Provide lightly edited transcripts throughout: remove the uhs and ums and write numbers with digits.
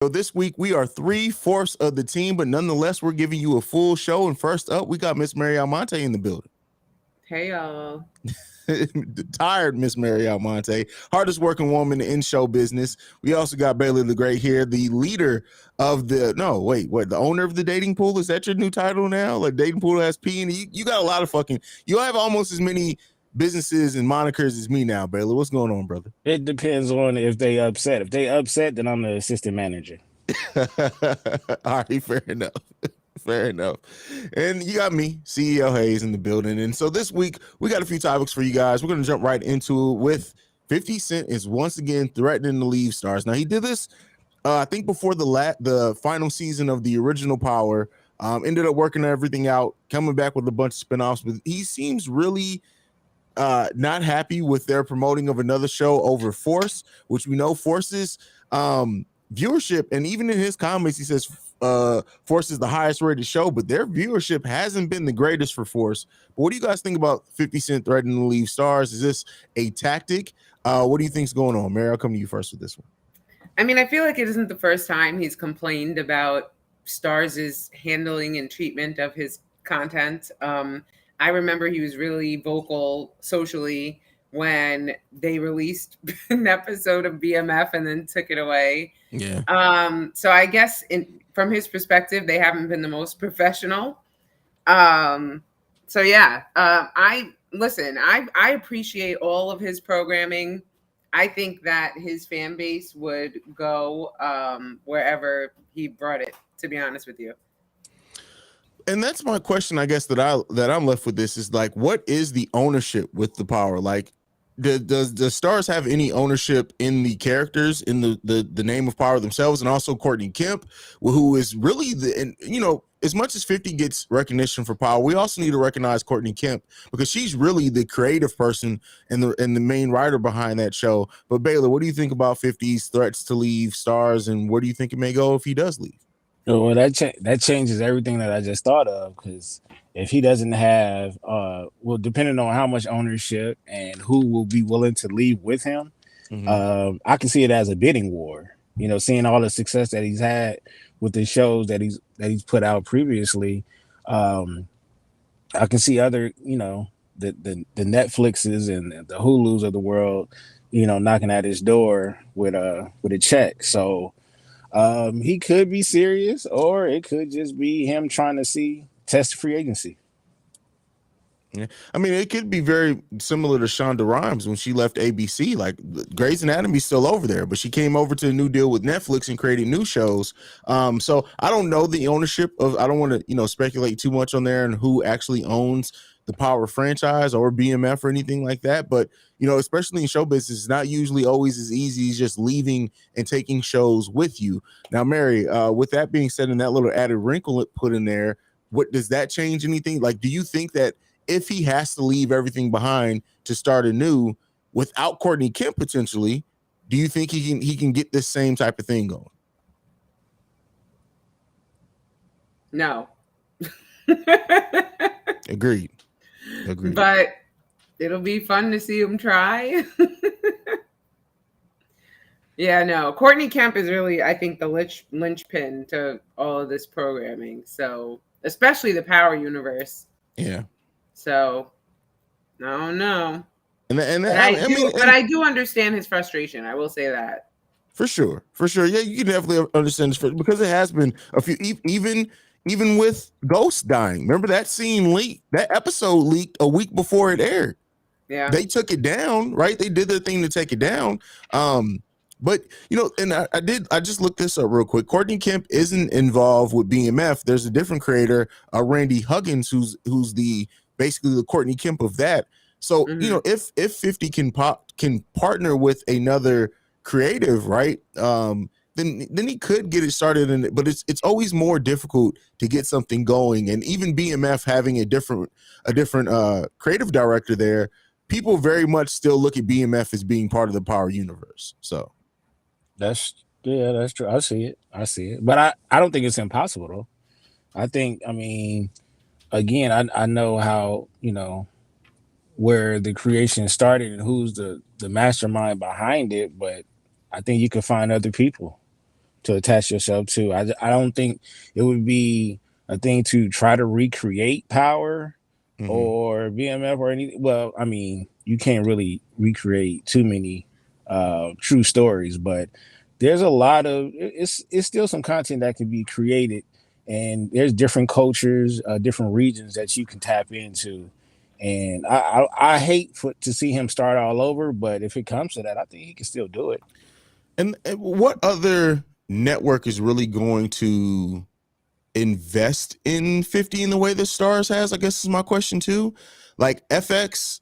So this week we are 3/4 of the team, but nonetheless we're giving you a full show. And first up, we got Miss Mary Almonte in the building. Hey y'all. Tired Miss Mary Almonte, hardest working woman in show business. We also got Baylor the Great here, the leader of the the owner of the dating pool. Is that your new title now? Like dating pool SP, and you got a lot of fucking. You have almost as many businesses and monikers as me now, Baylor. What's going on, brother? It depends on if they upset. If they upset, then I'm the assistant manager. All right, fair enough. Fair enough. And you got me, CEO Haize, in the building. And so this week, we got a few topics for you guys. We're going to jump right into it with 50 Cent is once again threatening to leave Starz. Now, he did this, I think, before the final season of the original Power. Ended up working everything out, coming back with a bunch of spinoffs. But he seems really not happy with their promoting of another show over Force, which we know Force's viewership, and even in his comments, he says Force is the highest rated show, but their viewership hasn't been the greatest for Force. But what do you guys think about 50 Cent threatening to leave Starz? Is this a tactic? What do you think's going on? Mary, I'll come to you first with this one. I mean, I feel like it isn't the first time he's complained about Starz's handling and treatment of his content. I remember he was really vocal socially when they released an episode of BMF and then took it away. Yeah. So I guess from his perspective, they haven't been the most professional. So yeah, I appreciate all of his programming. I think that his fan base would go wherever he brought it, to be honest with you. And that's my question, I guess, that I'm left with this is like, what is the ownership with the Power? Like, does the Starz have any ownership in the characters, in the name of Power themselves, and also Courtney Kemp, who is really as much as 50 gets recognition for Power, we also need to recognize Courtney Kemp because she's really the creative person and the main writer behind that show. But Baylor, what do you think about 50's threats to leave Starz, and where do you think it may go if he does leave? Well, that changes everything that I just thought of, because if he doesn't have, depending on how much ownership and who will be willing to leave with him, I can see it as a bidding war. You know, seeing all the success that he's had with the shows that he's put out previously, I can see other, the Netflixes and the Hulus of the world, knocking at his door with a check. So. He could be serious, or it could just be him trying to test free agency. Yeah, I mean, it could be very similar to Shonda Rhimes when she left ABC. Like, Grey's Anatomy's still over there, but she came over to a new deal with Netflix and created new shows. So I don't know the ownership of. I don't want to, speculate too much on there and who actually owns the Power franchise or BMF or anything like that. But especially in show business, it's not usually always as easy as just leaving and taking shows with you. Now, Mary, with that being said, and that little added wrinkle it put in there, what does that change anything? Like, do you think that if he has to leave everything behind to start anew without Courtney Kemp potentially, do you think he can get this same type of thing going? No. Agreed. But it'll be fun to see him try. Yeah, no. Courtney Kemp is really, I think, the linchpin to all of this programming. So, especially the Power universe. Yeah. So, no. But I do understand his frustration. I will say that. For sure. Yeah, you can definitely understand this because it has been a few, even with Ghost dying. Remember that scene leaked? That episode leaked a week before it aired. Yeah. They took it down, right? They did their thing to take it down. But and I just looked this up real quick. Courtney Kemp isn't involved with BMF. There's a different creator, Randy Huggins, who's basically the Courtney Kemp of that. So if 50 can partner with another creative, right? Then he could get it started. But it's always more difficult to get something going. And even BMF having a different creative director there, people very much still look at BMF as being part of the Power universe. So that's true. I see it. But I don't think it's impossible though. Again, I know how, where the creation started and who's the mastermind behind it, but I think you can find other people. to attach yourself to. I don't think it would be a thing to try to recreate Power or BMF or anything. Well, I mean, you can't really recreate too many true stories, but there's a lot of it's still some content that can be created, and there's different cultures, different regions that you can tap into. And I hate to see him start all over, but if it comes to that, I think he can still do it. And what other network is really going to invest in 50 in the way that Starz has? I guess is my question too. Like FX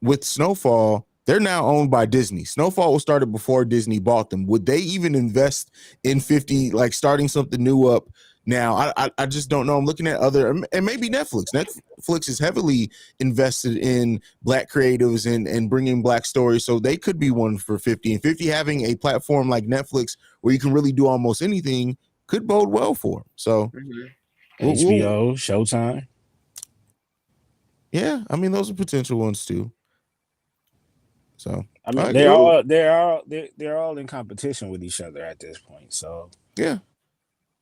with Snowfall, they're now owned by Disney. Snowfall was started before Disney bought them. Would they even invest in 50, like starting something new up now? I just don't know. I'm looking at other, and maybe Netflix. Netflix is heavily invested in Black creatives and bringing Black stories, so they could be one for 50. And 50 having a platform like Netflix where you can really do almost anything could bode well for them. So HBO, Showtime. Yeah, I mean those are potential ones too. So I mean they're all in competition with each other at this point. So yeah,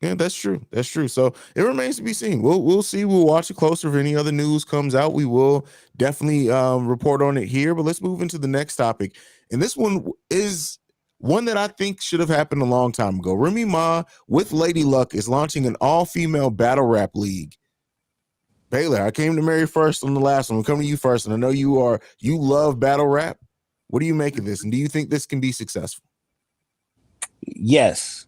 that's true. That's true. So it remains to be seen. We'll see. We'll watch it closer. If any other news comes out, we will definitely report on it here. But let's move into the next topic. And this one is one that I think should have happened a long time ago. Remy Ma with Lady Luck is launching an all-female battle rap league. Baylor, I came to Mary first on the last one. I'm coming to you first, and I know you love battle rap. What do you make of this? And do you think this can be successful? Yes,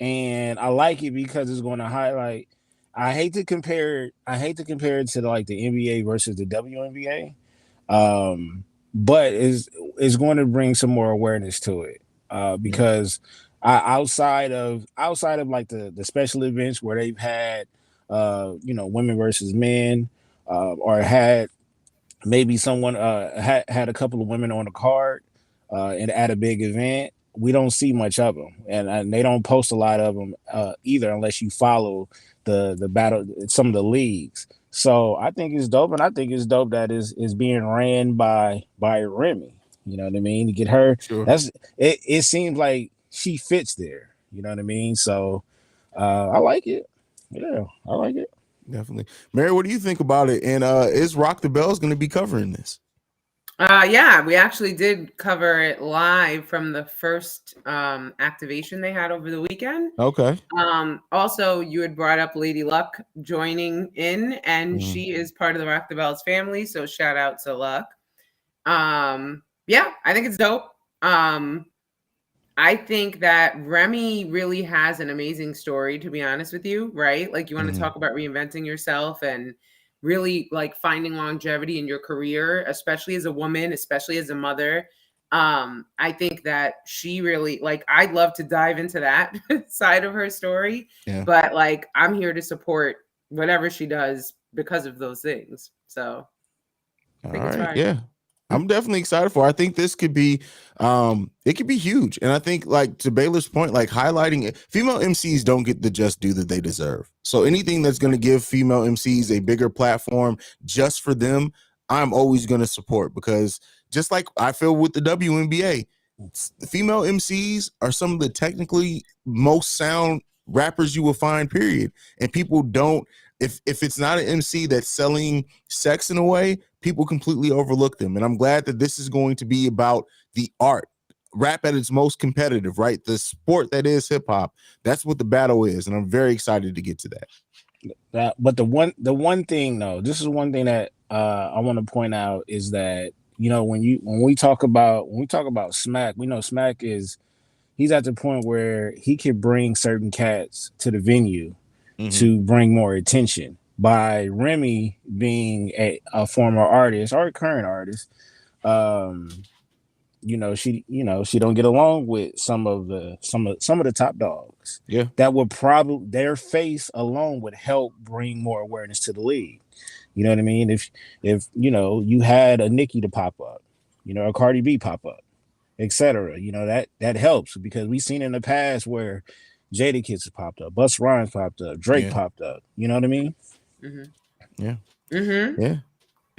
and I like it because it's going to highlight. I hate to compare it to like the NBA versus the WNBA, but it's going to bring some more awareness to it because outside of like the special events where they've had women versus men, or had maybe someone had a couple of women on the card and at a big event, we don't see much of them, and they don't post a lot of them either, unless you follow the battle, some of the leagues. So I think it's dope, and I think it's dope that is being ran by Remy. You know what I mean? To get her, sure. It seems like she fits there. You know what I mean? So I like it. Yeah, I like it. Definitely. Mary, what do you think about it? And is Rock the Bells going to be covering this? Yeah, we actually did cover it live from the first activation they had over the weekend. Okay. Also, you had brought up Lady Luck joining in, and she is part of the Rock the Bells family, so shout out to Luck. Yeah, I think it's dope. I think that Remy really has an amazing story, to be honest with you, right? Like, you want to talk about reinventing yourself and really like finding longevity in your career, especially as a woman, especially as a mother. I think that she really, like, I'd love to dive into that side of her story, but like, I'm here to support whatever she does because of those things. So I think it's fine. Yeah. I'm definitely excited for it. I think this could be it could be huge. And I think, like, to Baylor's point, like highlighting it, female MCs don't get the just due that they deserve. So anything that's going to give female MCs a bigger platform just for them, I'm always going to support, because just like I feel with the WNBA, the female MCs are some of the technically most sound rappers you will find, period. And people don't, if it's not an MC that's selling sex in a way, people completely overlook them. And I'm glad that this is going to be about the art. Rap at its most competitive, right? The sport that is hip hop. That's what the battle is. And I'm very excited to get to that. But the one thing though, this is one thing that I want to point out, is that, you know, when we talk about Smack, we know Smack he's at the point where he could bring certain cats to the venue to bring more attention. By Remy being a former artist or a current artist, she don't get along with some of the top dogs. Yeah, that would probably, their face alone would help bring more awareness to the league. You know what I mean? If you had a Nicki to pop up, a Cardi B pop up, etc. That helps, because we've seen in the past where Jadakiss has popped up, Busta Rhymes popped up, Drake popped up. You know what I mean? Yeah.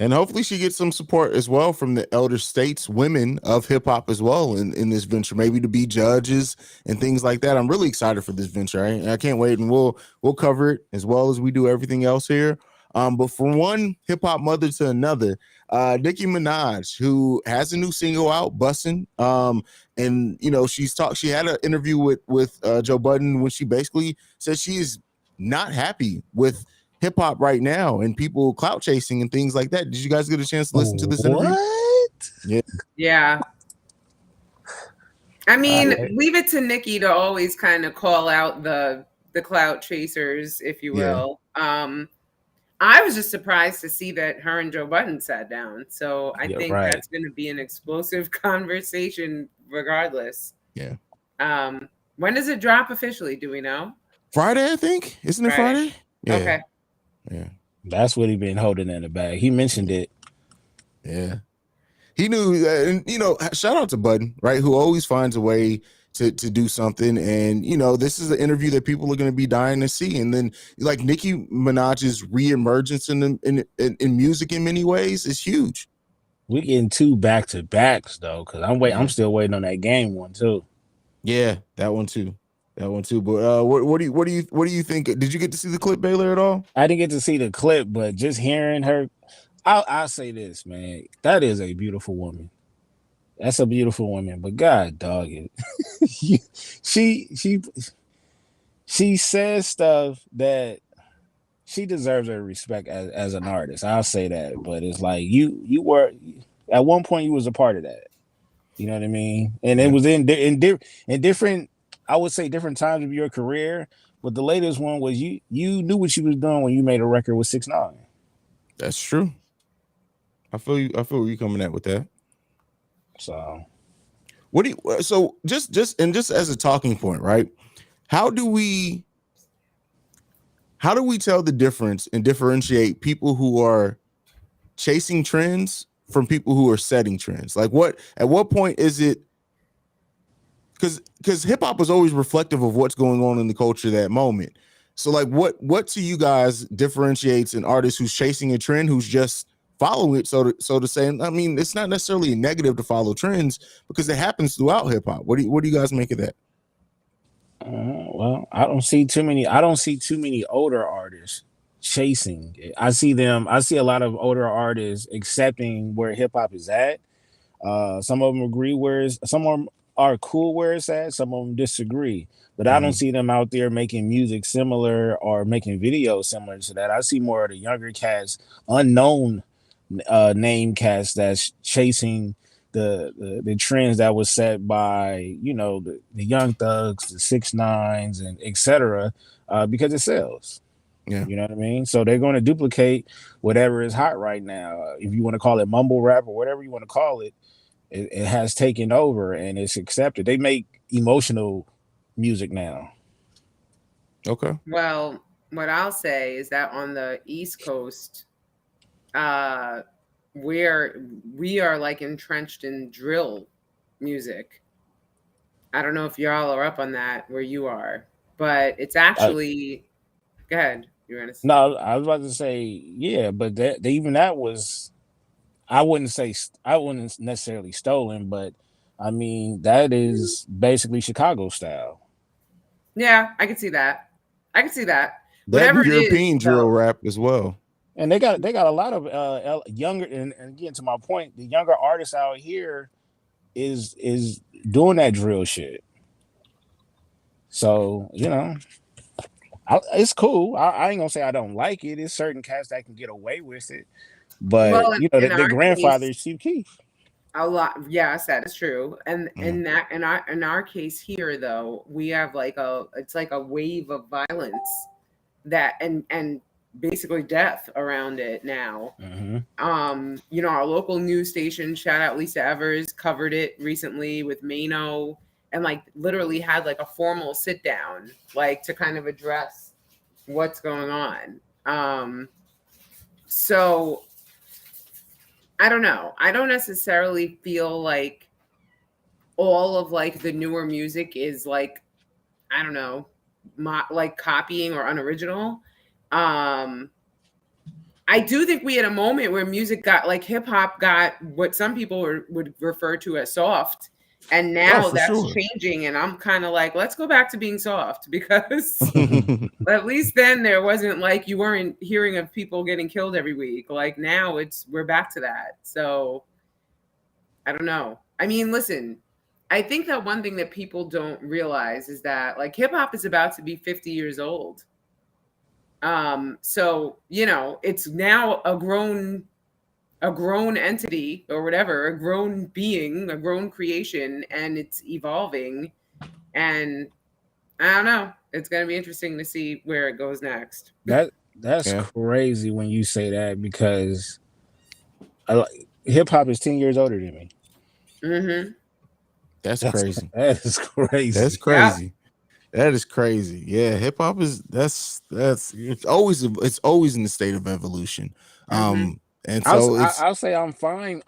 And hopefully she gets some support as well from the elder states women of hip hop as well in this venture, maybe to be judges and things like that. I'm really excited for this venture. I can't wait, and we'll cover it as well as we do everything else here. But from one hip hop mother to another, Nicki Minaj, who has a new single out, "Bussin'," and she had an interview with Joe Budden when she basically said she is not happy with hip hop right now and people clout chasing and things like that. Did you guys get a chance to listen to this interview? What? Yeah. I mean, leave it to Nicki to always kind of call out the clout chasers, if you will. I was just surprised to see that her and Joe Budden sat down. So I think that's going to be an explosive conversation regardless. Yeah. When does it drop officially? Do we know? Friday, I think. Isn't it Friday? Yeah. Okay. Yeah. That's what he's been holding in the bag. He mentioned it. Yeah. He knew, and shout out to Budden, right? Who always finds a way to do something. And, this is an interview that people are going to be dying to see. And then like Nicki Minaj's reemergence in music in many ways is huge. We getting 2 back-to-backs though, because I'm still waiting on that game one too. Yeah, that one too. But what do you think? Did you get to see the clip, Baylor, at all? I didn't get to see the clip, but just hearing her, I'll say this, man. That is a beautiful woman. That's a beautiful woman, but God dog it. she says stuff that she deserves her respect as an artist. I'll say that, but it's like you were at one point you was a part of that. You know what I mean? And it was in different, I would say different times of your career. But the latest one was you knew what you was doing when you made a record with 6ix9ine. That's true. I feel where you're coming at with that. So just as a talking point, right? How do we tell the difference and differentiate people who are chasing trends from people who are setting trends? Like at what point is it? Because hip hop is always reflective of what's going on in the culture that moment. So like what to you guys differentiates an artist who's chasing a trend, who's just following it, so to say? I mean, it's not necessarily negative to follow trends because it happens throughout hip hop. What do you guys make of that? Well, I don't see too many older artists chasing it. I see a lot of older artists accepting where hip hop is at. Some of them agree some of them are cool where it's at, some of them disagree. But I don't see them out there making music similar or making videos similar to that. I see more of the younger cats, unknown name cats that's chasing the trends that was set by the Young Thugs, the 6ix9ines, and etc. Because it sells. Yeah, you know what I mean. So they're going to duplicate whatever is hot right now. If you want to call it mumble rap or whatever you want to call it, it has taken over and it's accepted. They make emotional music now. Okay. Well, what I'll say is that on the East Coast, we are like entrenched in drill music. I don't know if y'all are up on that where you are, but it's actually go ahead. You're gonna say. No, I was about to say, yeah, but that was, I wouldn't necessarily stolen, but I mean that is basically Chicago style. Yeah, I can see that. Whatever European drill rap as well. And they got a lot of younger, and again to my point, the younger artists out here is doing that drill shit. So it's cool. I ain't gonna say I don't like it. It's certain cats that can get away with it, but the grandfather is Chief Keef. A lot, yes, that is true. And in our case here, though, we have it's like a wave of violence that and basically death around it now. Our local news station, shout out Lisa Evers, covered it recently with Mano, and literally had a formal sit down to kind of address what's going on. So I don't know. I don't necessarily feel like all of the newer music is I don't know, copying or unoriginal. I I do think we had a moment where music got like hip hop got what some people would refer to as soft. And now for that's sure. changing. And I'm kind of like, let's go back to being soft because at least then there wasn't like you weren't hearing of people getting killed every week. Like now we're back to that. So I don't know. I mean, listen, I think that one thing that people don't realize is that like hip hop is about to be 50 years old. So you know, it's now a grown entity or whatever, a grown being, a grown creation, and it's evolving. And I don't know. It's gonna be interesting to see where it goes next. That's crazy when you say that because hip hop is 10 years older than me. Mm-hmm. That's crazy. That is crazy. That's crazy. Yeah. That is crazy. Yeah, hip hop is it's always in the state of evolution. Mm-hmm. And so I'll say I'm fine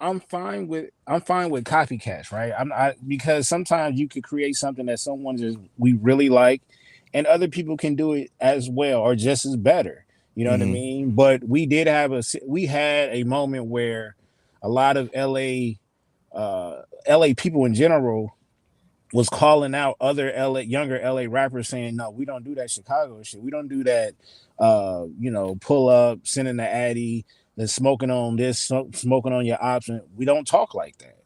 with copycats, right? Because sometimes you could create something that we really like, and other people can do it as well or just as better. You know what I mean? But we had a moment where a lot of LA people in general was calling out other younger LA rappers saying, no, we don't do that Chicago shit. We don't do that, pull up, sending the Addy, then smoking on this, smoking on your option. We don't talk like that.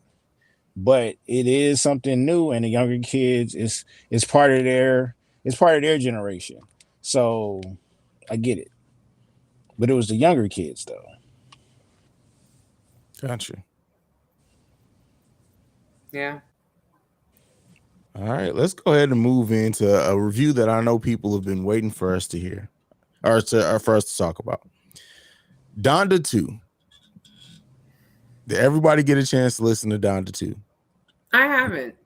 But it is something new, and the younger kids is part of their generation. So I get it. But it was the younger kids though. Gotcha. Yeah. All right, let's go ahead and move into a review that I know people have been waiting for us to hear, or for us to talk about. Donda 2. Did everybody get a chance to listen to Donda 2? I haven't.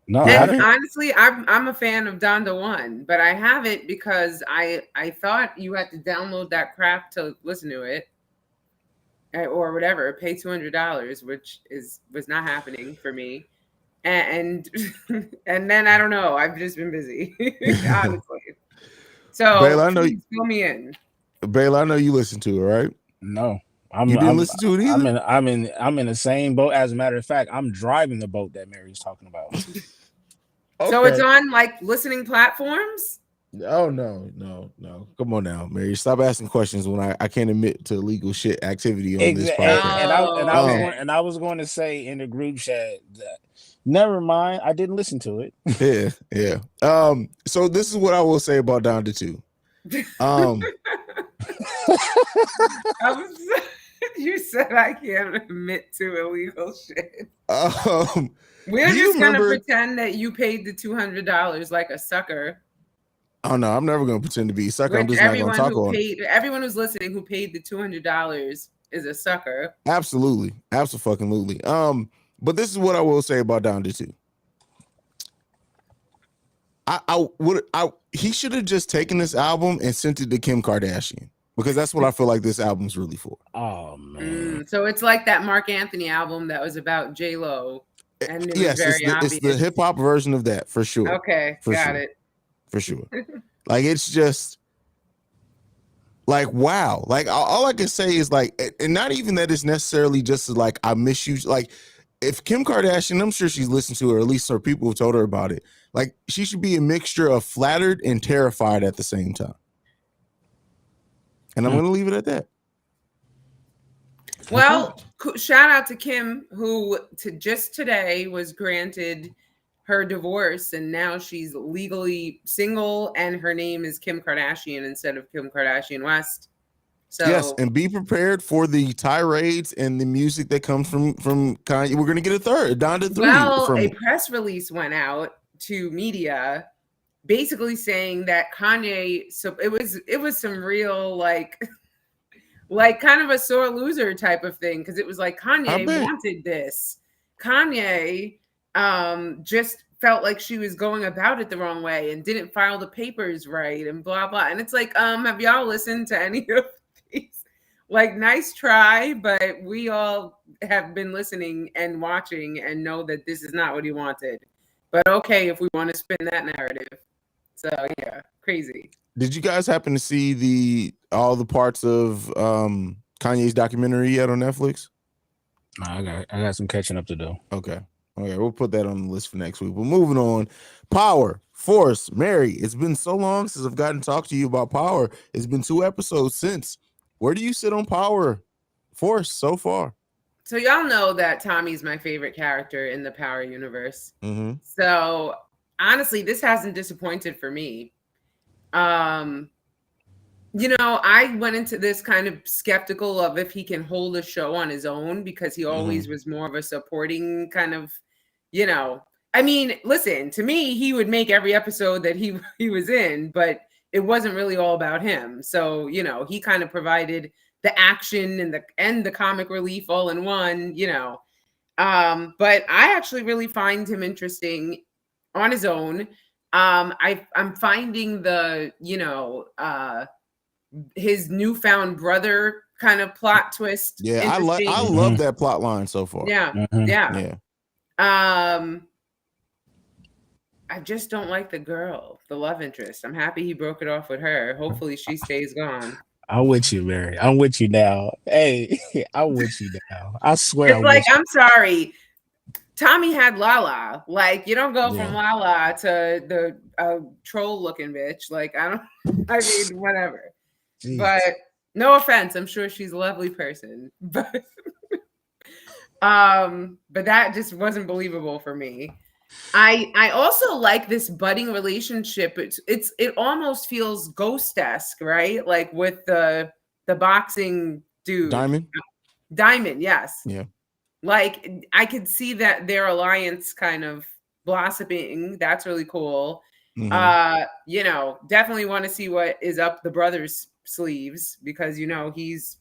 No, and honestly, I'm a fan of Donda 1, but I haven't because I thought you had to download that crap to listen to it, or whatever, pay $200, which was not happening for me. And then I don't know. I've just been busy, honestly. So Baylor, please fill me in. Baylor, I know you listened to it, right? No, you didn't listen to it either. I'm in the same boat. As a matter of fact, I'm driving the boat that Mary's talking about. Okay. So it's on like listening platforms. Oh no. Come on now, Mary. Stop asking questions when I can't admit to illegal shit activity on this podcast. And I was going to say in the group chat that never mind, I didn't listen to it. Yeah. So this is what I will say about Donda 2. You said I can't admit to illegal shit. We're just gonna pretend that you paid the $200 like a sucker. Oh no, I'm never gonna pretend to be a sucker. I'm just not gonna talk on it. Everyone who's listening who paid the $200 is a sucker. Absolutely. But this is what I will say about Donda 2. He should have just taken this album and sent it to Kim Kardashian, because that's what I feel like this album's really for. Oh man. So it's like that Mark Anthony album that was about J-Lo. And it was very obvious. It's the hip hop version of that for sure. Okay, got it. For sure. Like, it's just like, wow. Like, all I can say is like, and not even that it's necessarily just like, I miss you. Like, if Kim Kardashian, I'm sure she's listened to it, or at least her people have told her about it. Like, she should be a mixture of flattered and terrified at the same time. And I'm going to leave it at that. Well, shout out to Kim, who just today was granted her divorce, and now she's legally single, and her name is Kim Kardashian instead of Kim Kardashian West. So yes, and be prepared for the tirades and the music that comes from Kanye. We're gonna get a third Donda 3. Well, a press release went out to media, basically saying that Kanye. So it was some real like kind of a sore loser type of thing, because it was like Kanye wanted this. Kanye just felt like she was going about it the wrong way and didn't file the papers right and blah blah. And it's like, have y'all listened to any of these? Like, nice try, but we all have been listening and watching and know that this is not what he wanted. But okay, if we want to spin that narrative. So yeah, crazy. Did you guys happen to see all the parts of Kanye's documentary yet on Netflix? I got some catching up to do. Okay, we'll put that on the list for next week. But moving on, Power, Force, Mary. It's been so long since I've gotten to talk to you about Power. It's been 2 episodes since. Where do you sit on Power, Force so far? So y'all know that Tommy's my favorite character in the Power universe. Mm-hmm. So honestly, this hasn't disappointed for me. You know, I went into this kind of skeptical of if he can hold a show on his own, because he always was more of a supporting kind of, you know, I mean, listen, to me, he would make every episode that he was in, but it wasn't really all about him. So, you know, he kind of provided the action and the comic relief all in one, you know. But I actually really find him interesting on his own. I'm finding the, you know, his newfound brother kind of plot twist. Yeah, I love that plot line so far. Yeah. I just don't like the girl, the love interest. I'm happy he broke it off with her. Hopefully she stays gone. I'm with you, Mary. I'm with you now. Hey, I'm with you now. I swear. I'm sorry. Tommy had Lala. Like, you don't go from Lala to the troll looking bitch. Like, I mean, whatever. Jeez. But no offense, I'm sure she's a lovely person. But that just wasn't believable for me. I also like this budding relationship. It almost feels Ghost-esque, right? Like with the boxing dude. Diamond, yes. Yeah. Like, I could see that their alliance kind of blossoming. That's really cool. Mm-hmm. You know, definitely want to see what is up the brother's sleeves, because, you know, he's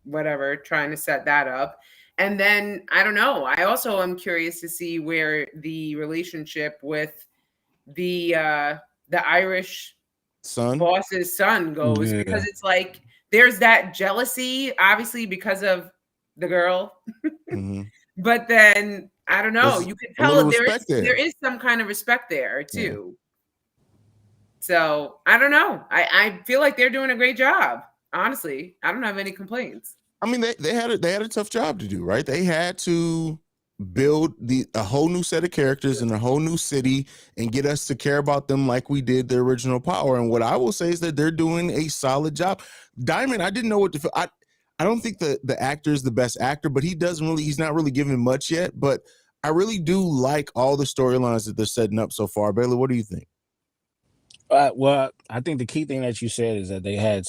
whatever trying to set that up. And then, I don't know, I also am curious to see where the relationship with the Irish boss's son goes, because it's like there's that jealousy, obviously, because of the girl. Mm-hmm. But then, I don't know, you can tell there is some kind of respect there too. Yeah. So I don't know. I feel like they're doing a great job. Honestly, I don't have any complaints. I mean, they had a tough job to do, right? They had to build a whole new set of characters in a whole new city and get us to care about them like we did the original Power. And what I will say is that they're doing a solid job. Diamond, I didn't know what to feel. I don't think the actor is the best actor, but he's not really given much yet. But I really do like all the storylines that they're setting up so far. Baylor, what do you think? Well, I think the key thing that you said is that they have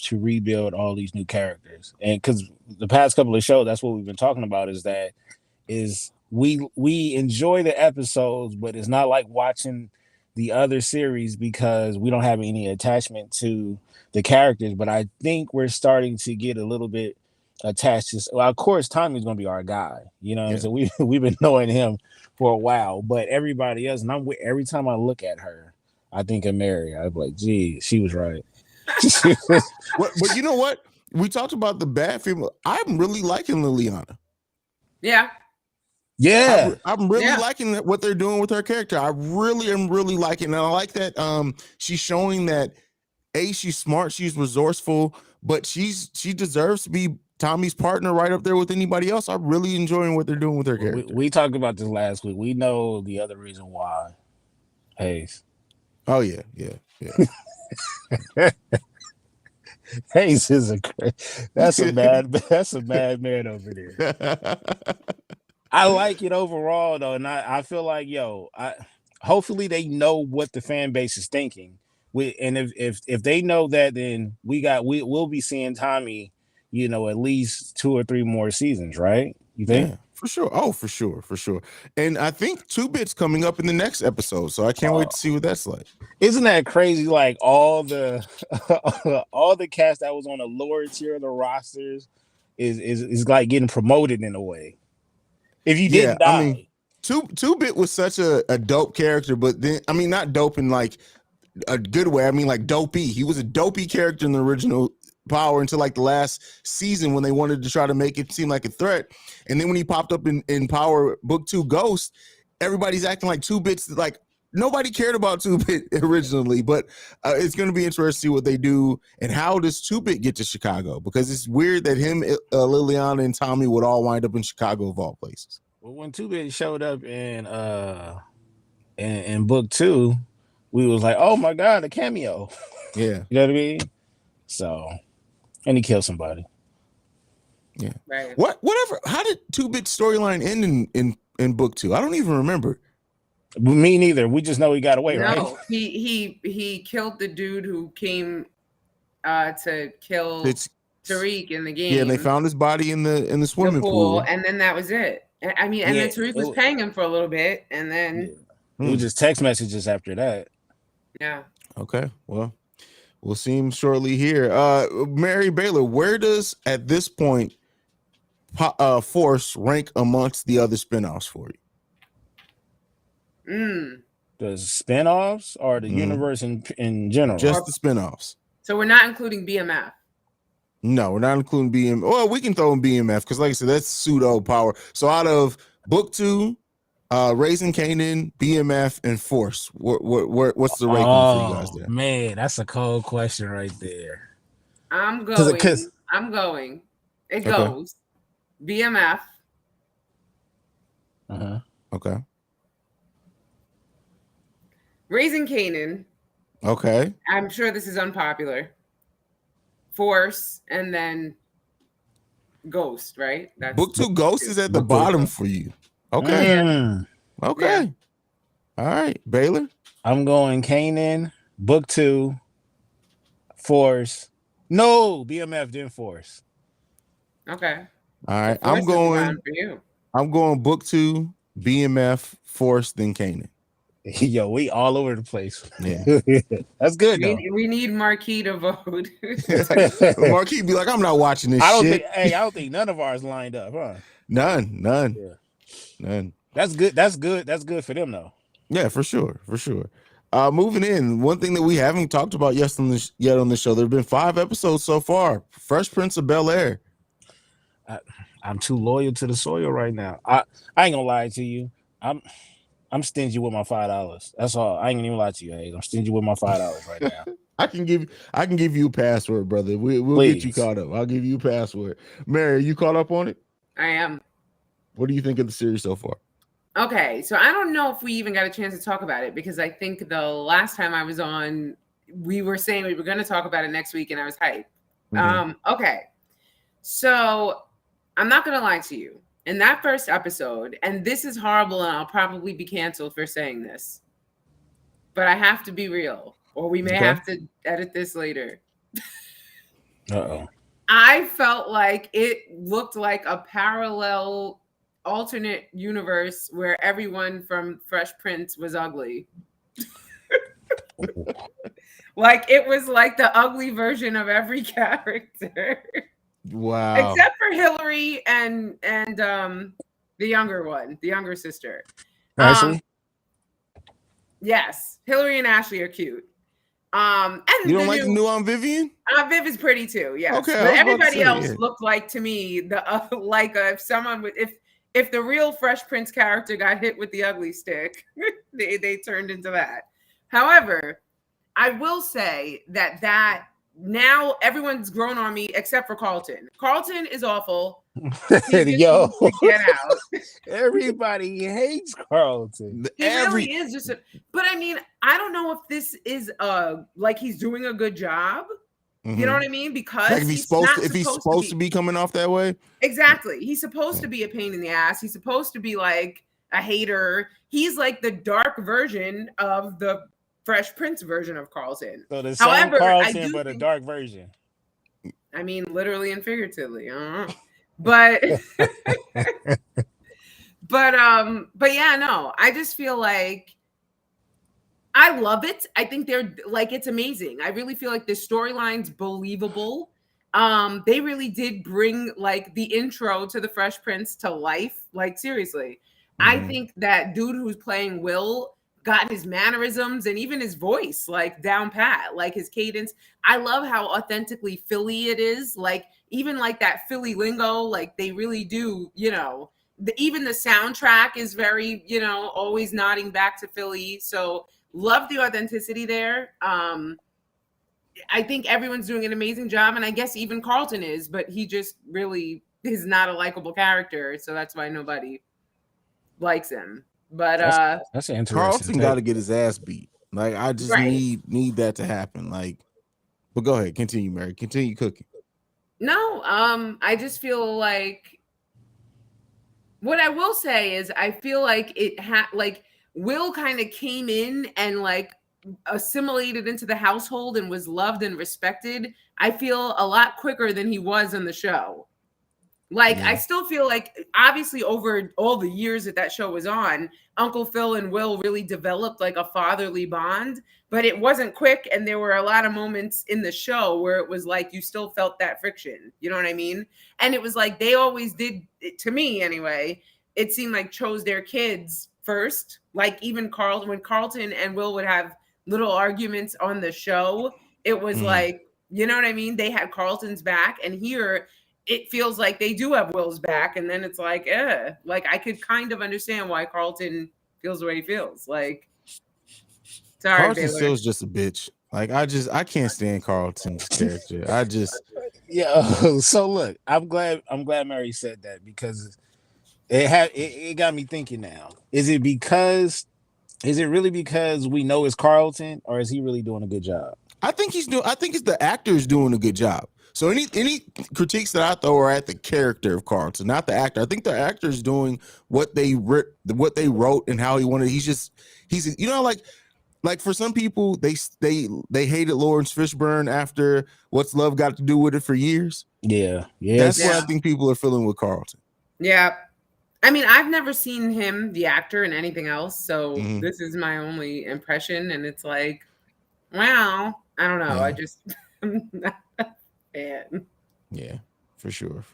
to rebuild all these new characters, and because the past couple of shows, that's what we've been talking about, is we enjoy the episodes, but it's not like watching the other series because we don't have any attachment to the characters. But I think we're starting to get a little bit attached to. Well, of course, Tommy's going to be our guy, you know. Yeah. So we've been knowing him for a while, but everybody else, and every time I look at her, I think of Mary. I'm like, gee, she was right. But you know what? We talked about the bad female. I'm really liking Liliana. Yeah. Yeah. I'm really liking what they're doing with her character. I really am really liking it. And I like that she's showing that she's smart, she's resourceful, but she deserves to be Tommy's partner right up there with anybody else. I'm really enjoying what they're doing with her character. We talked about this last week. We know the other reason why. Haize. Oh yeah. Haize is that's a bad man over there. I like it overall though, and I feel like hopefully they know what the fan base is thinking. And if they know that, then we'll be seeing Tommy, you know, at least 2 or 3 more seasons, right? You think? Yeah. For sure. Oh, for sure. And I think 2-Bit's coming up in the next episode, so I can't wait to see what that's like. Isn't that crazy? Like all the cast that was on the lower tier of the rosters is like getting promoted in a way. If you didn't die. I mean, 2-Bit was such a dope character, but then I mean not dope in like a good way. I mean like dopey. He was a dopey character in the original Power until like the last season when they wanted to try to make it seem like a threat. And then when he popped up in Power Book 2 Ghost, everybody's acting like 2-Bit's like nobody cared about 2-Bit originally, but it's going to be interesting to see what they do and how does 2-Bit get to Chicago, because it's weird that him, Liliana, and Tommy would all wind up in Chicago of all places. Well, when 2-Bit showed up in book 2, we was like, oh my god, a cameo. Yeah, you know what I mean. So, and he killed somebody. Yeah. Right. Whatever. How did 2-Bit storyline end in book 2? I don't even remember. Me neither. We just know he got away, right? No, he killed the dude who came to kill Tariq in the game. Yeah, and they found his body in the swimming pool, and then that was it. I mean, and then Tariq was paying him for a little bit, and then it was just text messages after that. Yeah. Okay. Well, we'll see him shortly here. Mary Baylor, where does at this point Force rank amongst the other spinoffs for you? The spinoffs or the universe in general? Just the spinoffs. So we're not including BMF. No, we're not including BMF. Well, we can throw in BMF because, like I said, that's pseudo power. So out of book 2, Raising Kanan, BMF, and Force, what's the ranking for you guys there? Man, that's a cold question right there. I'm going. It goes BMF. Okay. Raising Kanan. Okay. I'm sure this is unpopular. Force, and then Ghost, right? That's book 2. Ghost is at the bottom for you. Okay. Okay. Yeah. All right, Baylor. I'm going Kanan, book 2, Force. No, BMF then Force. Okay. All right. I'm going book 2, BMF, Force, then Kanan. Yo, we all over the place. Yeah. That's good. We need Marquis to vote. Marquis be like, I'm not watching this shit. I don't think none of ours lined up, huh? None. Yeah. None. That's good. That's good for them though. Yeah, for sure. Moving in, one thing that we haven't talked about yet on the show, there have been 5 episodes so far. Fresh Prince of Bel-Air. I'm too loyal to the soil right now. I ain't gonna lie to you. I'm stingy with my $5. That's all. I ain't gonna even lie to you, Haize. I'm stingy with my $5 right now. I can give you a password, brother. We'll get you caught up. I'll give you a password. Mary, are you caught up on it? I am. What do you think of the series so far? Okay, so I don't know if we even got a chance to talk about it because I think the last time I was on, we were saying we were going to talk about it next week, and I was hyped. Okay, so I'm not going to lie to you. In that first episode, and this is horrible, and I'll probably be canceled for saying this, but I have to be real, or we may have to edit this later. I felt like it looked like a parallel alternate universe where everyone from Fresh Prince was ugly. Like it was like the ugly version of every character. Wow. Except for Hillary and the younger sister. Ashley? Yes. Hillary and Ashley are cute. And you don't like the new Aunt Vivian? Aunt Viv is pretty too, yes. Okay. But everybody else looked like to me if someone would if the real Fresh Prince character got hit with the ugly stick, they turned into that. However, I will say that now everyone's grown on me except for Carlton. Carlton is awful. Yo, get out. Everybody hates Carlton. He really is just but I mean, I don't know if this is like he's doing a good job. You know what I mean? Because like if he's supposed to be coming off that way. Exactly. He's supposed to be a pain in the ass. He's supposed to be like a hater. He's like the dark version of the Fresh Prince version of Carlton. So the same Carlton, but a dark version. I mean, literally and figuratively. But but yeah, no, I just feel like I love it. I think they're like, it's amazing. I really feel like the storyline's believable. They really did bring like the intro to the Fresh Prince to life. Like seriously, I think that dude who's playing Will got his mannerisms and even his voice like down pat, like his cadence. I love how authentically Philly it is. Like even like that Philly lingo, like they really do, even the soundtrack is very, always nodding back to Philly. So love the authenticity there. I think everyone's doing an amazing job, and I guess even Carlton is, but he just really is not a likable character, so that's why nobody likes him. But that's an interesting Carlton got to get his ass beat. Like, I just need that to happen. Like, but go ahead, continue, Mary. Continue cooking. No, I just feel like what I will say is I feel like Will kind of came in and like assimilated into the household and was loved and respected. I feel a lot quicker than he was in the show. Like, I still feel like, obviously, over all the years that show was on, Uncle Phil and Will really developed like a fatherly bond, but it wasn't quick. And there were a lot of moments in the show where it was like you still felt that friction. You know what I mean? And it was like they always did, to me anyway, it seemed like chose their kids first. Like, even when Carlton and Will would have little arguments on the show, it was like, you know what I mean? They had Carlton's back, and here it feels like they do have Will's back, and then it's like, like I could kind of understand why Carlton feels the way he feels. Like, sorry, Carlton Baylor. still's just a bitch. Like, I can't stand Carlton's character. So look, I'm glad Mary said that, because it got me thinking now. Is it really because we know it's Carlton, or is he really doing a good job? I think it's the actor's doing a good job. So any critiques that I throw are at the character of Carlton, not the actor. I think the actor's doing what they wrote and how he wanted. He's like for some people they hated Lawrence Fishburne after What's Love Got to Do with It for years. Yeah. That's what I think people are feeling with Carlton. Yeah. I mean, I've never seen him, the actor, in anything else. So this is my only impression. And it's like, wow, I don't know. I just, I'm not a fan. Yeah, for sure.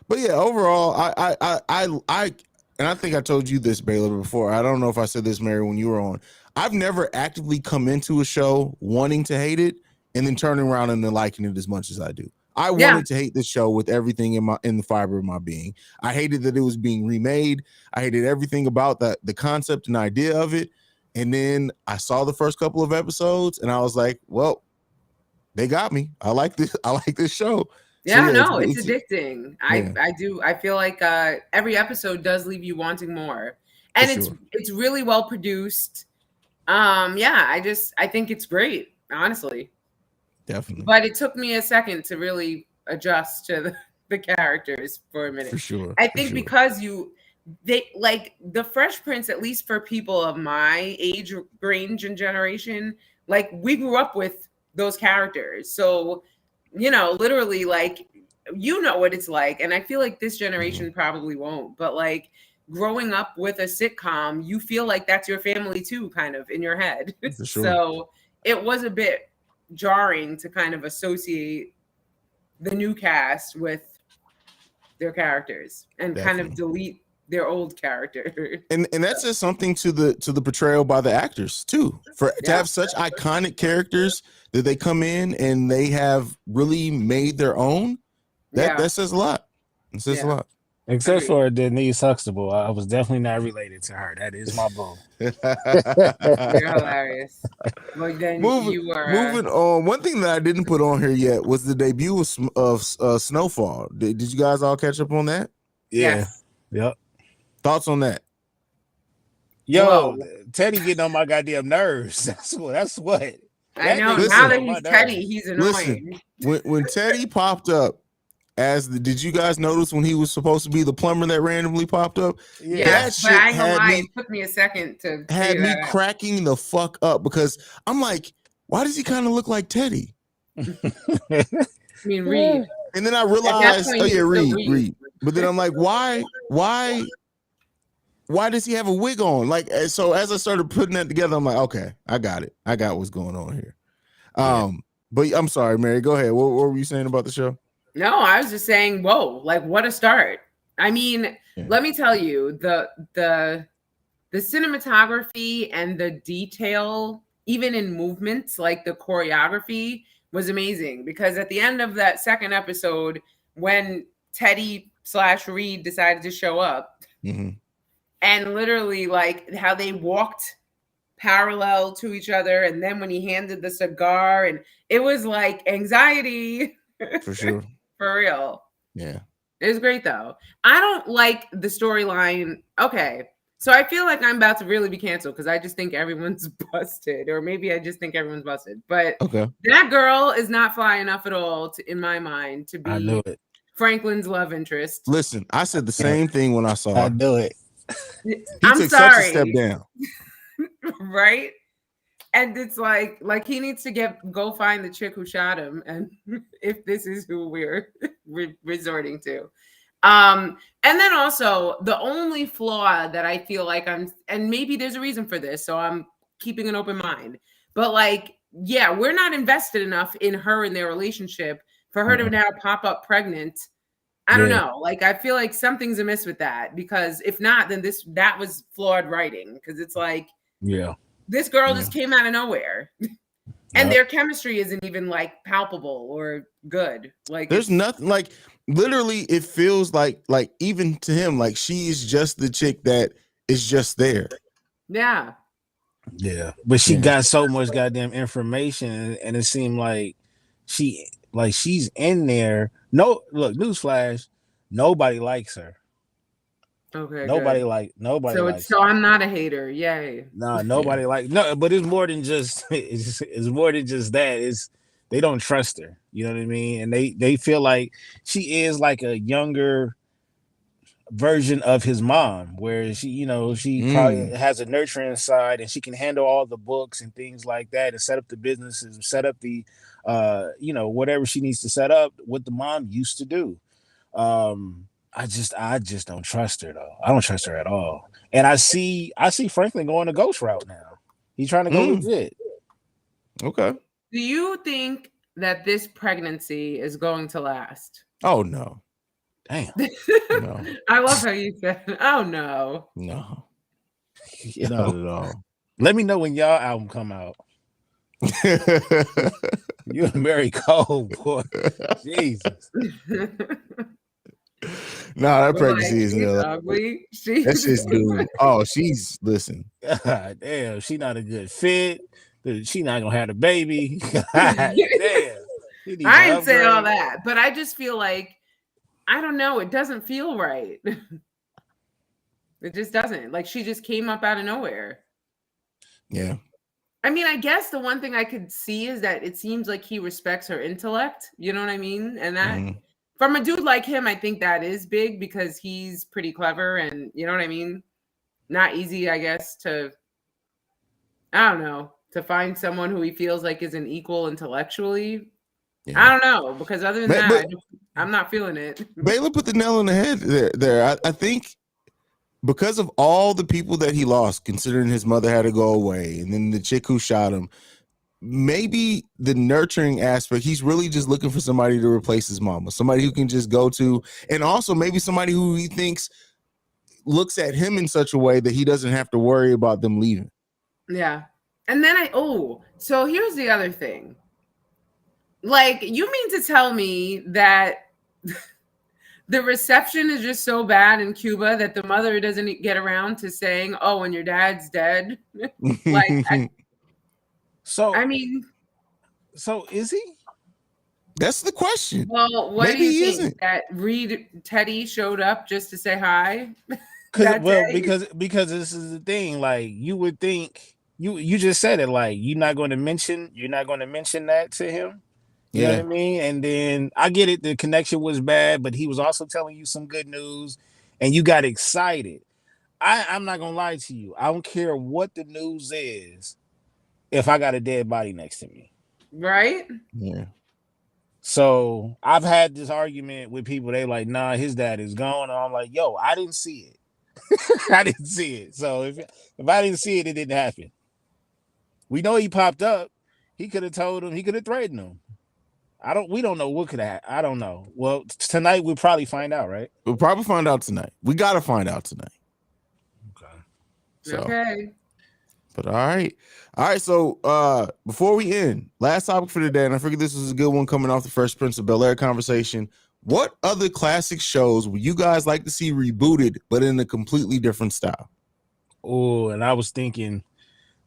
But yeah, overall, I and I think I told you this, Baylor, before. I don't know if I said this, Mary, when you were on. I've never actively come into a show wanting to hate it and then turning around and then liking it as much as I do. I wanted to hate this show with everything in the fiber of my being. I hated that it was being remade. I hated everything about the concept and idea of it. And then I saw the first couple of episodes and I was like, well, they got me. I like this show. Yeah, so it's addicting. I do. I feel like every episode does leave you wanting more. And it's really well produced. I think it's great, honestly. Definitely. But it took me a second to really adjust to the characters for a minute. For sure. I think because they like the Fresh Prince, at least for people of my age range and generation, like we grew up with those characters. So, literally, like, what it's like. And I feel like this generation probably won't, but like growing up with a sitcom, you feel like that's your family too, kind of in your head. For sure. So it was a bit jarring to kind of associate the new cast with their characters and kind of delete their old character. And that says something to the portrayal by the actors too. To have such iconic characters that they come in and they have really made their own. That says a lot. It says a lot. Except for Denise Huxtable, I was definitely not related to her. That is my boo. You're hilarious. Well, then you were moving on. One thing that I didn't put on here yet was the debut of Snowfall. Did you guys all catch up on that? Yes. Yep. Thoughts on that? Yo, Teddy getting on my goddamn nerves. That's what. I know. Now that he's Teddy, he's annoying. Listen, when Teddy popped up did you guys notice when he was supposed to be the plumber that randomly popped up? Yeah, but I know why it took me a second to had me cracking the fuck up, because I'm like, why does he kind of look like Teddy? I mean, Reed. And then I realized, Reed. But then I'm like, why does he have a wig on? Like, so as I started putting that together, I'm like, okay, I got it. I got what's going on here. But I'm sorry, Mary, go ahead. What were you saying about the show? No, I was just saying, whoa, like what a start. I mean, let me tell you, the cinematography and the detail, even in movements, like the choreography was amazing, because at the end of that second episode, when Teddy / Reed decided to show up, And literally, like, how they walked parallel to each other, and then when he handed the cigar, and it was like anxiety. For sure. For real. Yeah. It was great though. I don't like the storyline. Okay. So I feel like I'm about to really be canceled because I just think everyone's busted, or maybe I just think everyone's busted. But that girl is not fly enough at all, in my mind, to be Franklin's love interest. Listen, I said the same thing when I saw her. I knew it. I'm took sorry. such a step down. Right? And it's like he needs to go find the chick who shot him, and if this is who we're resorting to. And then also the only flaw that I feel like and maybe there's a reason for this, so I'm keeping an open mind. But like, yeah, we're not invested enough in her and their relationship for her to now pop up pregnant. I don't know. Like, I feel like something's amiss with that, because if not, then that was flawed writing, because it's like, this girl just came out of nowhere. And their chemistry isn't even like palpable or good. Like, there's nothing, like, literally it feels like even to him, like, she is just the chick that is just there. Yeah. But she got so much goddamn information, and it seemed like she's in there. No, look, newsflash, nobody likes her. Okay. Nobody good. likes So her. I'm not a hater. Yay. No, nobody but it's more than just it's more than just that. It's they don't trust her. You know what I mean? And they feel like she is like a younger version of his mom, where she probably has a nurturing side, and she can handle all the books and things like that, and set up the businesses, set up the whatever she needs to set up, what the mom used to do. I just don't trust her though. I don't trust her at all. And I see Franklin going the ghost route now. He's trying to go legit. Okay. Do you think that this pregnancy is going to last? Oh no. Damn. No. I love how you said, oh no. No. Not at all. Let me know when y'all album come out. You and Mary Cole, boy. Jesus. Nah, that pregnancy is ugly. That's just dude. Oh, she's listen. God damn, she not a good fit. She not gonna have the baby. God damn. I didn't say all that, but I just feel like, I don't know, it doesn't feel right. It just doesn't. Like, she just came up out of nowhere. Yeah. I mean, I guess the one thing I could see is that it seems like he respects her intellect. You know what I mean? And that from a dude like him, I think that is big, because he's pretty clever, and you know what I mean? Not easy, I guess, to find someone who he feels like is an equal intellectually. Yeah. I don't know, because other than that, I'm not feeling it. Baylor put the nail on the head there. I think because of all the people that he lost, considering his mother had to go away, and then the chick who shot him, maybe the nurturing aspect, he's really just looking for somebody to replace his mama, somebody who can just go to, and also maybe somebody who he thinks looks at him in such a way that he doesn't have to worry about them leaving. Yeah. And then so here's the other thing. Like, you mean to tell me that the reception is just so bad in Cuba that the mother doesn't get around to saying, oh, when your dad's dead? Like, so is he? That's the question. Well, what do you think? That Teddy showed up just to say hi? Because this is the thing. Like, you would think you just said it. Like, you're not going to mention that to him. You know what I mean? And then I get it. The connection was bad, but he was also telling you some good news, and you got excited. I'm not gonna lie to you. I don't care what the news is if I got a dead body next to me. Right? Yeah. So I've had this argument with people. They like, nah, his dad is gone. And I'm like, yo, I didn't see it. I didn't see it. So if I didn't see it, it didn't happen. We know he popped up. He could have told him. He could have threatened him. We don't know what could have happened. I don't know. Well, tonight we'll probably find out, right? We'll probably find out tonight. We got to find out tonight. Okay. So, okay. But all right. So before we end, last topic for today, and I figured this was a good one coming off the Fresh Prince of Bel-Air conversation. what other classic shows would you guys like to see rebooted, but in a completely different style? Oh, and I was thinking,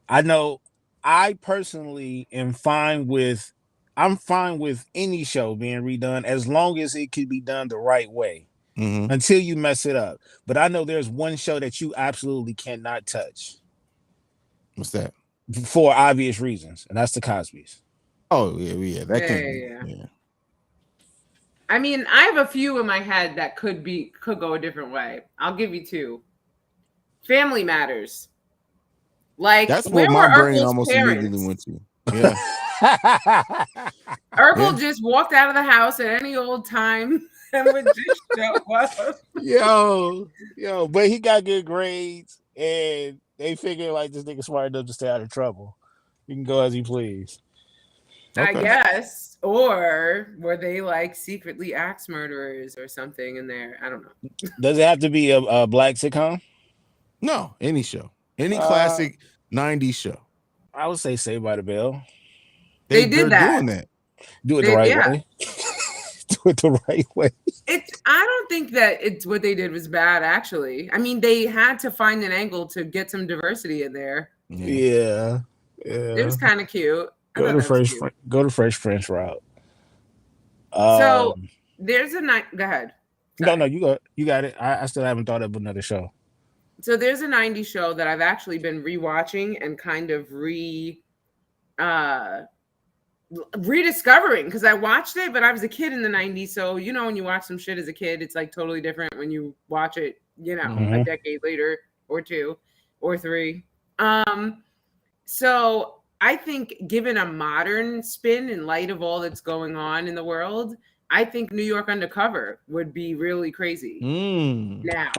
I know I personally am fine with any show being redone as long as it can be done the right way until you mess it up. But I know there's one show that you absolutely cannot touch. What's that? For obvious reasons, and that's the Cosby's. Oh yeah, that can't be. I mean, I have a few in my head that could go a different way. I'll give you two. Family Matters. Like, that's where what my were brain Urkel's almost parents? immediately went to. Yeah. Urkel just walked out of the house at any old time and would just show up. Yo, but he got good grades, and they figured like this nigga smart enough to stay out of trouble. You can go as you please. I guess. Or were they like secretly axe murderers or something in there? I don't know. Does it have to be a black sitcom? No, any show. Any classic 90s show. I would say Saved by the Bell. They're doing that. Do it the right way. Do it the right way. I don't think that it's what they did was bad, actually. I mean, they had to find an angle to get some diversity in there. Yeah. It was kind of cute. Go to Fresh Prince route. So there's a night. Go ahead. Sorry. No, you got it. I still haven't thought of another show. So there's a 90s show that I've actually been rewatching and kind of rediscovering, because I watched it, but I was a kid in the 90s. So, you know, when you watch some shit as a kid, it's like totally different when you watch it, you know, a decade later or two or three. So I think given a modern spin in light of all that's going on in the world, I think New York Undercover would be really crazy now.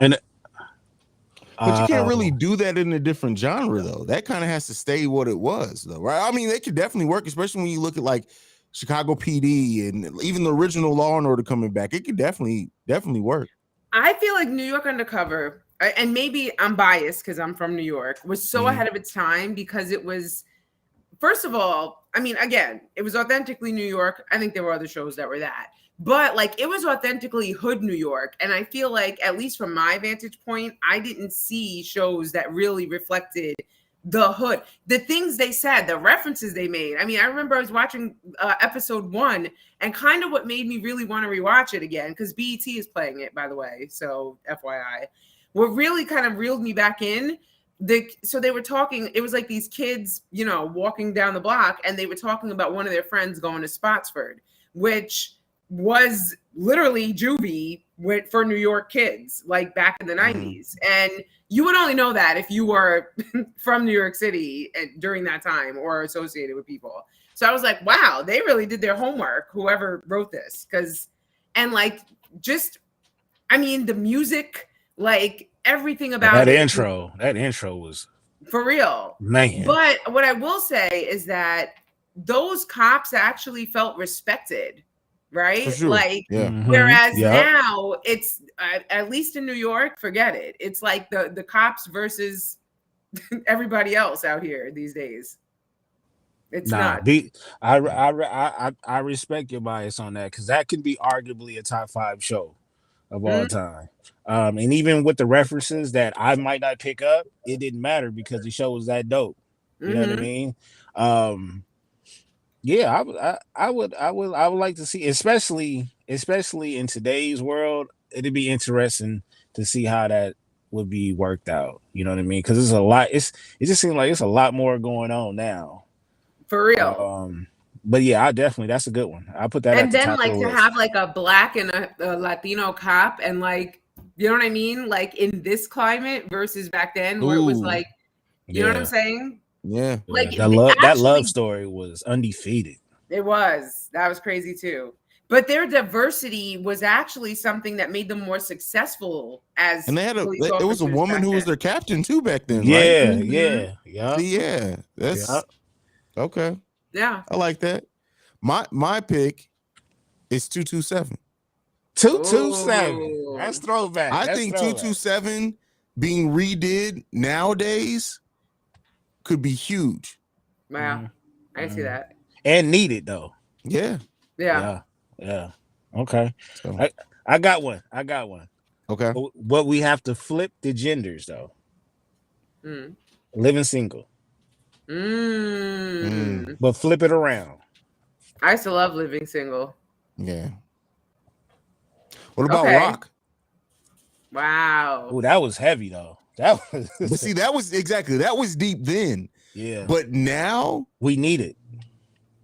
But you can't really do that in a different genre, though. That kind of has to stay what it was, though, right? I mean, they could definitely work, especially when you look at like Chicago PD and even the original Law and Order coming back. It could definitely work. I feel like New York Undercover, and maybe I'm biased because I'm from New York, was so ahead of its time because it was, first of all, I mean, again, it was authentically New York. I think there were other shows that were that. But like it was authentically hood New York. And I feel like, at least from my vantage point, I didn't see shows that really reflected the hood. The things they said, the references they made. I mean, I remember I was watching episode 1 and kind of what made me really want to rewatch it again, because BET is playing it, by the way. So FYI, what really kind of reeled me back in. So they were talking, it was like these kids, you know, walking down the block, and they were talking about one of their friends going to Spotsford, which was literally juvie for New York kids, like back in the 90s. And you would only know that if you were from New York City during that time or associated with people. So I was like, wow, they really did their homework, whoever wrote this. And like, just, I mean, the music, like everything about that intro was for real, man. But what I will say is that those cops actually felt respected. Right? Sure. Like, whereas now it's, at least in New York, forget it. It's like the cops versus everybody else out here these days. It's not. I respect your bias on that, because that could be arguably a top 5 show of all time. And even with the references that I might not pick up, it didn't matter because the show was that dope. You know what I mean? Yeah, I would like to see, especially in today's world, it'd be interesting to see how that would be worked out. You know what I mean? Because it's a lot. It just seems like it's a lot more going on now. For real. But yeah, that's a good one. I put that. And then like to have like a black and a Latino cop, and like, you know what I mean? Like in this climate versus back then where it was like, you know what I'm saying? Yeah, like that love story was undefeated. It was. That was crazy too. But their diversity was actually something that made them more successful as. And they had it was a woman who was their captain too back then. Yeah, right? yeah. That's okay. Yeah, I like that. My pick is 227. 227. That's throwback. I think 227 being redid nowadays could be huge. Wow. I see that. And needed though. Yeah. Yeah. Okay. So I got one. okay. But we have to flip the genders though. Mm. Living single. Mm. But flip it around. I used to love living single. Yeah. What about Okay. Rock? Wow. Oh, that was heavy though. That was But see, that was deep then. yeah. But now We need it.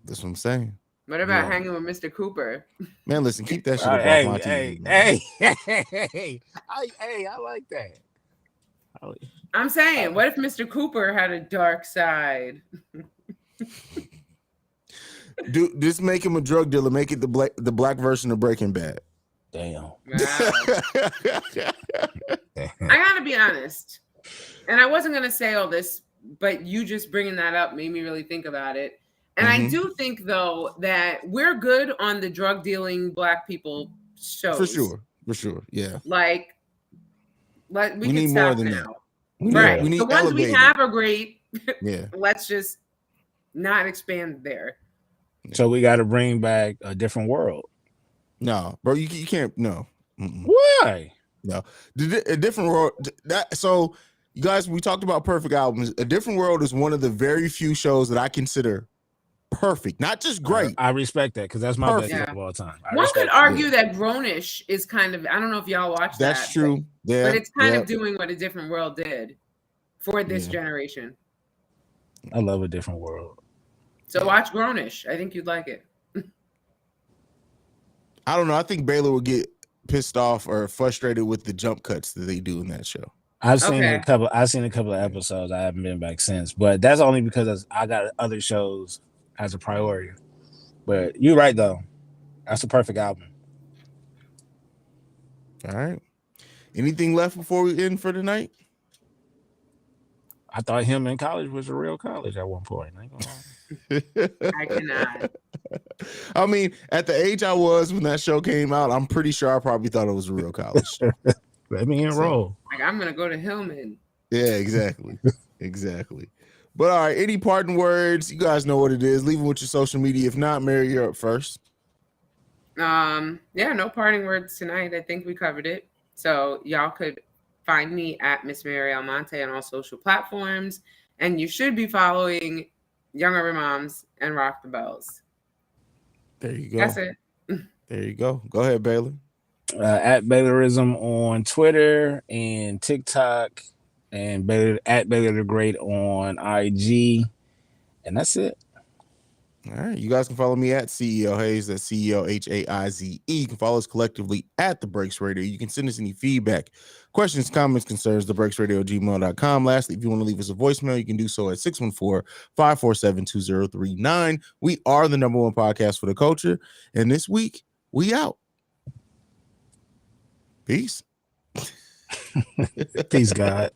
that's what I'm saying. What about Yeah. hanging with Mr. Cooper? Man, listen, keep that shit up off my TV. Man. Hey, I like that. I'm saying, what if Mr. Cooper had a dark side? Just make him a drug dealer. Make it the black version of Breaking Bad. Damn. Wow. I gotta be honest, and I wasn't gonna say all this, but you just bringing that up made me really think about it. And I do think, though, that we're good on the drug dealing black people shows. For sure, yeah. Like we We can need stop more than now. that. Right. We need The ones we elevated. have are great. Yeah. Let's just not expand there. So we got to bring back A Different World. No, bro, you can't. No. Mm-mm. Why? No, A Different World. So, you guys, we talked about perfect albums. A Different World is one of the very few shows that I consider perfect, not just great. I respect that because that's my Perfect. best of all time. One could argue that Grownish is kind of, I don't know if y'all watched that. That's true. Yeah, but it's kind of doing what A Different World did for this generation. I love A Different World. So watch Grownish. I think you'd like it. I don't know. I think Baylor would get pissed off or frustrated with the jump cuts that they do in that show. I've seen a couple of episodes. I haven't been back since, but that's only because I got other shows as a priority. But you're right though. That's a perfect album. All right. Anything left before we end for tonight? I thought him in college was a real college at one point. I cannot. I mean, at the age I was when that show came out, I'm pretty sure I probably thought it was a real college. Let me enroll. Like, I'm gonna go to Hillman. Yeah, exactly. Exactly. But all right, any parting words? You guys know what it is. Leave them with your social media. If not, Mary, you're up first. Yeah, no parting words tonight. I think we covered it. So y'all could find me at Miss Mary Almonte on all social platforms. And you should be following Young Urban Moms and Rock the Bells. There you go. That's it. There you go. Go ahead, Baylor. At Baylorism on Twitter and TikTok, and at Baylor the Great on IG, and that's it. All right. You guys can follow me at CEO Haize. That's CEOHAIZE. You can follow us collectively at The B.R.E.A.K.S Radio. You can send us any feedback, questions, comments, concerns, thebreaksradio@gmail.com. Lastly, if you want to leave us a voicemail, you can do so at 614-547-2039. We are the #1 podcast for the culture. And this week, we out. Peace. Peace, God.